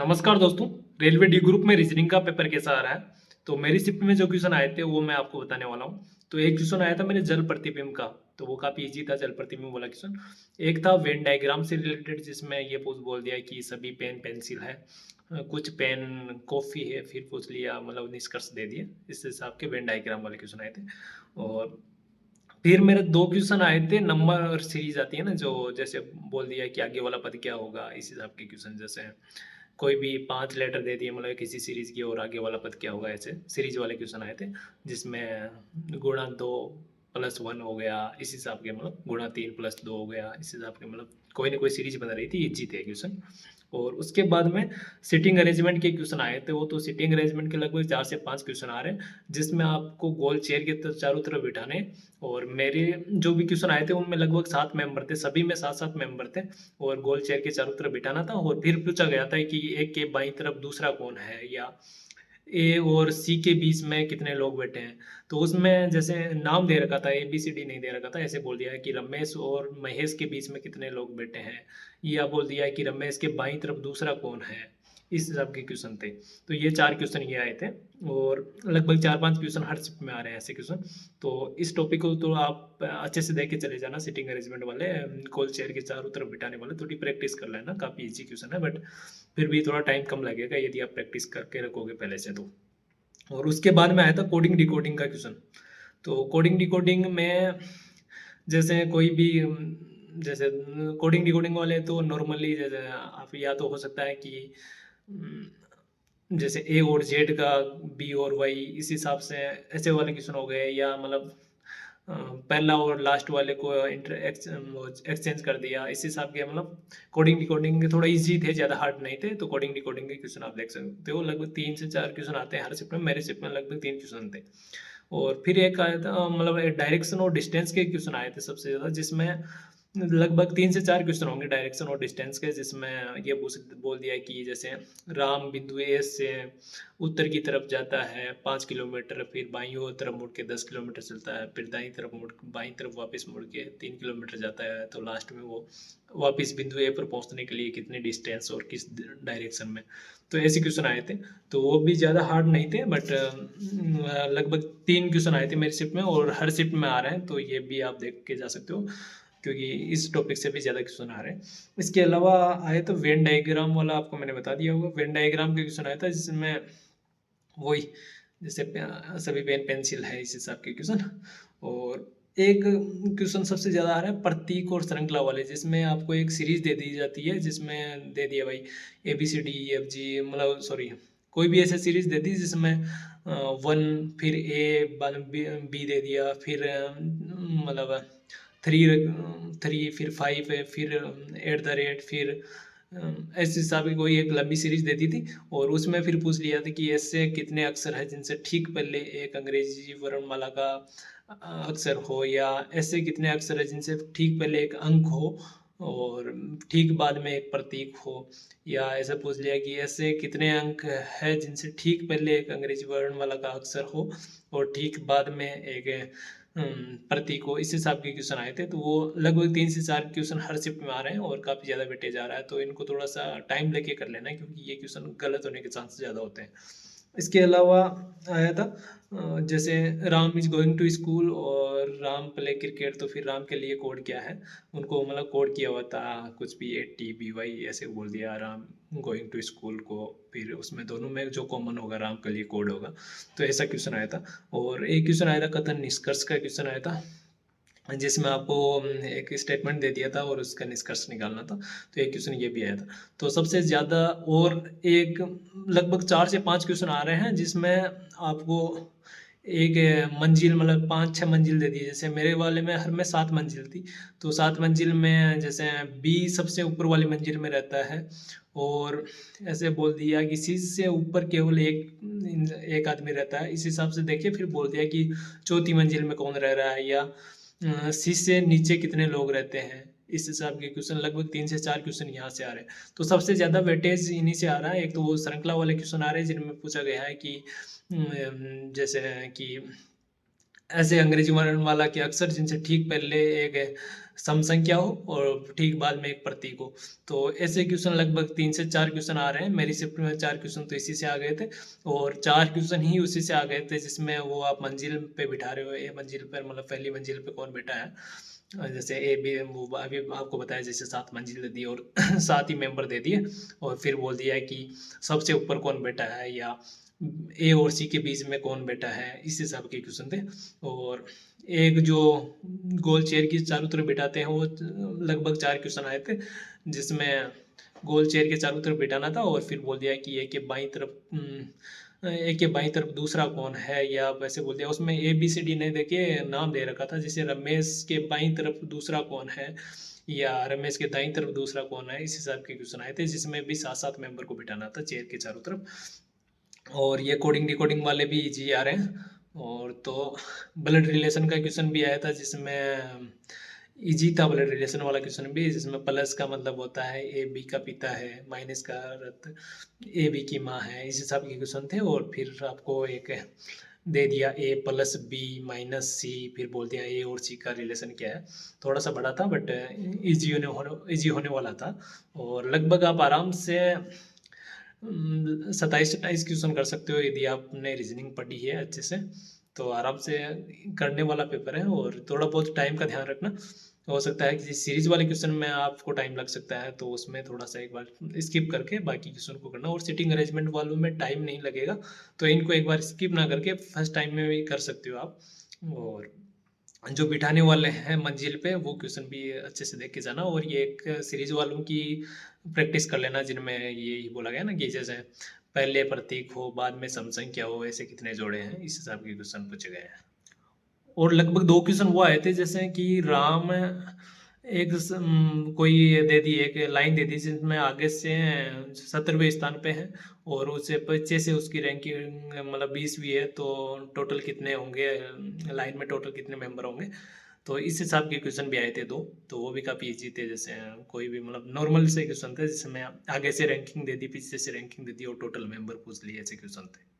नमस्कार दोस्तों। Railway D group में रीजनिंग का पेपर कैसा आ रहा है? तो मेरी शिफ्ट में जो क्वेश्चन आए थे वो मैं आपको बताने वाला हूँ। तो एक क्वेश्चन आया था मेरे जल प्रतिबिंब का, तो वो काफी इजी था, जल प्रतिबिंब वाला क्वेश्चन। एक था वेन डायग्राम से रिलेटेड, जिसमें ये पूछ बोल दिया कि सभी पेन पेंसिल है, कुछ पेन कॉफी है, फिर पूछ लिया मतलब निष्कर्ष दे दिए। इस हिसाब के वेन डायग्राम वाले क्वेश्चन आए थे। और फिर मेरे दो क्वेश्चन आए थे, नंबर सीरीज आती है ना, जो जैसे बोल दिया कि आगे वाला पद क्या होगा, इस हिसाब के क्वेश्चन। जैसे कोई भी 5 लेटर दे दिए मतलब किसी सीरीज की, और आगे वाला पद क्या होगा, ऐसे सीरीज वाले क्वेश्चन आए थे। जिसमें गुणा 2 प्लस 1 हो गया, इस हिसाब के मतलब गुणा 3 प्लस 2 हो गया, इस हिसाब के मतलब कोई ना कोई सीरीज बन रही थी, इजी थे क्वेश्चन। और उसके बाद में सिटिंग अरेंजमेंट के क्वेश्चन आए थे। वो तो सिटिंग अरेंजमेंट के लगभग 4 से 5 क्वेश्चन आ रहे हैं, जिसमें आपको गोल चेयर के चारों तरफ बिठाने। और मेरे जो भी क्वेश्चन आए थे उनमें लगभग 7 मेंबर थे, सभी में 7-7 मेंबर थे। और गोल चेयर के चारों तरफ बिठाना था। और फिर पूछा गया था कि एक के बाईं तरफ दूसरा कौन है, या ए और सी के बीच में कितने लोग बैठे हैं। तो उसमें जैसे नाम दे रखा था, ए बी सी डी नहीं दे रखा था, ऐसे बोल दिया है कि रमेश और महेश के बीच में कितने लोग बैठे हैं, या बोल दिया है कि रमेश के बाईं तरफ दूसरा कौन है। इस हिसाब के क्वेश्चन थे। तो ये 4 क्वेश्चन ये आए थे। और लगभग 4-5 क्वेश्चन हर शिफ्ट में आ रहे हैं ऐसे क्वेश्चन। तो इस टॉपिक को तो आप अच्छे से देख के चले जाना, सिटिंग अरेंजमेंट वाले, गोल चेयर के चारों तरफ बिठाने वाले थोड़ी प्रैक्टिस कर लेना। काफ़ी इजी क्वेश्चन है, बट फिर भी थोड़ा टाइम कम लगेगा यदि आप प्रैक्टिस करके रखोगे पहले से तो। और उसके बाद में आया था कोडिंग डिकोडिंग का क्वेश्चन। तो कोडिंग डिकोडिंग में जैसे कोई भी जैसे कोडिंग डिकोडिंग वाले तो नॉर्मली जैसे आप, या तो हो सकता है कि जैसे ए और जेड का बी और वाई, इस हिसाब से ऐसे वाले क्वेश्चन हो गए। या मतलब पहला और लास्ट वाले को एक्सचेंज कर दिया, इस हिसाब के मतलब कोडिंग डिकोडिंग थोड़ा इजी थे, ज़्यादा हार्ड नहीं थे। तो कोडिंग डिकोडिंग के क्वेश्चन आप देख सकते हो, लगभग 3 से 4 क्वेश्चन आते हैं हर शिफ्ट में। मेरे शिफ्ट में लगभग 3 क्वेश्चन थे। और फिर एक आया था मतलब डायरेक्शन और डिस्टेंस के क्वेश्चन आए थे सबसे ज़्यादा, जिसमें लगभग 3 से 4 क्वेश्चन होंगे डायरेक्शन और डिस्टेंस के। जिसमें ये बोल दिया कि जैसे राम बिंदु ए से उत्तर की तरफ जाता है 5 किलोमीटर, फिर बाईं ओर तरफ मुड़ के 10 किलोमीटर चलता है, फिर दाईं तरफ मुड़ बाईं तरफ वापस मुड़ के 3 किलोमीटर जाता है, तो लास्ट में वो वापस बिंदु ए पर पहुंचने के लिए कितने डिस्टेंस और किस डायरेक्शन में। तो ऐसे क्वेश्चन आए थे। तो वो भी ज़्यादा हार्ड नहीं थे, बट लगभग 3 क्वेश्चन आए थे मेरी शिफ्ट में, और हर शिफ्ट में आ रहे हैं। तो ये भी आप देख के जा सकते हो, क्योंकि इस टॉपिक से भी ज़्यादा क्वेश्चन आ रहे हैं। इसके अलावा आए तो वेन डायग्राम वाला, आपको मैंने बता दिया होगा। वेन डायग्राम के क्वेश्चन आया था, जिसमें वही जैसे सभी पेन पेंसिल है, इस हिसाब के क्वेश्चन। और एक क्वेश्चन सबसे ज़्यादा आ रहा है प्रतीक और श्रृंखला वाले, जिसमें आपको एक सीरीज दे दी जाती है, जिसमें दे दिया भाई A B C D E F G, मतलब सॉरी, कोई भी ऐसे सीरीज दे दी जिसमें 1, फिर ए, बी दे दिया, फिर मतलब 3 फिर 5 है, फिर @ फिर ऐसे हिसाब की कोई एक लंबी सीरीज देती थी। और उसमें फिर पूछ लिया था कि ऐसे कितने अक्षर हैं जिनसे ठीक पहले एक अंग्रेजी वर्णमाला का अक्षर हो, या ऐसे कितने अक्षर हैं जिनसे ठीक पहले एक अंक हो और ठीक बाद में एक प्रतीक हो। या ऐसा पूछ लिया कि ऐसे कितने अंक है जिनसे ठीक पहले एक अंग्रेजी वर्णमाला का अक्षर हो और ठीक बाद में एक प्रतीक को। इस हिसाब के क्वेश्चन आए थे। तो वो लगभग 3 से 4 क्वेश्चन हर शिफ्ट में आ रहे हैं, और काफ़ी ज़्यादा वेटेज आ रहा है। तो इनको थोड़ा सा टाइम लेके कर लेना है, क्योंकि ये क्वेश्चन गलत होने के चांस ज़्यादा होते हैं। इसके अलावा आया था जैसे Ram is going to school और राम प्ले क्रिकेट, तो फिर राम के लिए कोड क्या है। उनको मतलब कोड किया हुआ था कुछ भी, ATBY ऐसे बोल दिया राम गोइंग टू स्कूल को। फिर उसमें दोनों में जो कॉमन होगा राम के लिए कोड होगा। तो ऐसा क्वेश्चन आया था। और एक क्वेश्चन आया था कथन निष्कर्ष का क्वेश्चन आया था, जिसमें आपको एक स्टेटमेंट दे दिया था और उसका निष्कर्ष निकालना था। तो एक क्वेश्चन ये भी आया था। तो सबसे ज़्यादा और एक लगभग 4 से 5 क्वेश्चन आ रहे हैं, जिसमें आपको एक मंजिल मतलब 5-6 मंजिल दे दी। जैसे मेरे वाले में हर में 7 मंजिल थी। तो 7 मंजिल में जैसे बी सबसे ऊपर वाली मंजिल में रहता है, और ऐसे बोल दिया कि सी से ऊपर केवल एक आदमी रहता है। इस हिसाब से देखिए, फिर बोल दिया कि चौथी मंजिल में कौन रह रहा है, या सी से नीचे कितने लोग रहते हैं। इस हिसाब के क्वेश्चन लगभग 3 से 4 क्वेश्चन यहाँ से आ रहे हैं। तो सबसे ज़्यादा वेटेज इन्हीं से आ रहा है। एक तो वो श्रृंखला वाले क्वेश्चन आ रहे हैं, जिनमें पूछा गया है कि जैसे कि ऐसे अंग्रेजी वर्णमाला के अक्षर जिनसे ठीक पहले एक सम संख्या हो और ठीक बाद में एक प्रतीक हो। तो ऐसे क्वेश्चन लगभग 3 से 4 क्वेश्चन आ रहे हैं। मेरी शिफ्ट में 4 क्वेश्चन तो इसी से आ गए थे और 4 क्वेश्चन ही उसी से आ गए थे जिसमें वो आप मंजिल पे बिठा रहे हो, ए मंजिल पर मतलब पहली मंजिल पे कौन बैठा है। जैसे ए बी वो अभी आपको बताया जैसे 7 मंजिल दे दी और 7 ही मेंबर दे दिए और फिर बोल दिया है कि सबसे ऊपर कौन बैठा है या ए और सी के बीच में कौन बैठा है, इस हिसाब के क्वेश्चन थे। और एक जो गोल चेयर की चारों तरफ बिठाते हैं वो लगभग 4 क्वेश्चन आए थे जिसमें गोल चेयर के चारों तरफ बिठाना था और फिर बोल दिया कि एक के बाईं तरफ दूसरा कौन है या वैसे बोल दिया। उसमें ए बी सी डी नहीं देके नाम दे रखा था, जैसे रमेश के बाईं तरफ दूसरा कौन है या रमेश के दाईं तरफ दूसरा कौन है, इस हिसाब के क्वेश्चन आए थे जिसमें भी 7-7 मेंबर को बिठाना था चेयर के चारों तरफ। और ये कोडिंग डिकोडिंग वाले भी इजी आ रहे हैं। और तो ब्लड रिलेशन का क्वेश्चन भी आया था जिसमें इजी था, ब्लड रिलेशन वाला क्वेश्चन भी, जिसमें प्लस का मतलब होता है ए बी का पिता है, माइनस का अर्थ ए बी की माँ है, इस हिसाब के क्वेश्चन थे। और फिर आपको एक दे दिया ए प्लस बी माइनस सी, फिर बोल दिया ए और सी का रिलेशन क्या है। थोड़ा सा बड़ा था बट इजी होने वाला था और लगभग आप आराम से 27-28 क्वेश्चन कर सकते हो यदि आपने रीजनिंग पढ़ी है अच्छे से, तो आराम से करने वाला पेपर है। और थोड़ा बहुत टाइम का ध्यान रखना, हो सकता है किसी सीरीज वाले क्वेश्चन में आपको टाइम लग सकता है तो उसमें थोड़ा सा एक बार स्किप करके बाकी क्वेश्चन को करना। और सिटिंग अरेंजमेंट वालों में टाइम नहीं लगेगा तो इनको एक बार स्किप ना करके फर्स्ट टाइम में भी कर सकते हो आप। और जो बिठाने वाले हैं मंजिल पे वो क्वेश्चन भी अच्छे से देख के जाना। और ये एक सीरीज वालों की प्रैक्टिस कर लेना जिनमें ये बोला गया ना कि जैसे पहले प्रतीक हो बाद में सम संख्या हो, ऐसे कितने जोड़े हैं, इस हिसाब के क्वेश्चन पूछे गए हैं। और लगभग 2 क्वेश्चन वो आए थे जैसे कि राम कोई दे दी, एक लाइन दे दी जिसमें आगे से 17वें स्थान पे है और उससे पीछे से उसकी रैंकिंग मतलब 20वीं है, तो टोटल कितने होंगे, लाइन में टोटल कितने मेंबर होंगे। तो इस हिसाब के क्वेश्चन भी आए थे 2, तो वो भी काफ़ी इजी थे। जैसे कोई भी मतलब नॉर्मल से क्वेश्चन थे जिसमें आगे से रैंकिंग दे दी, पीछे से रैंकिंग दे दी और टोटल मेंबर पूछ लिए, ऐसे क्वेश्चन थे।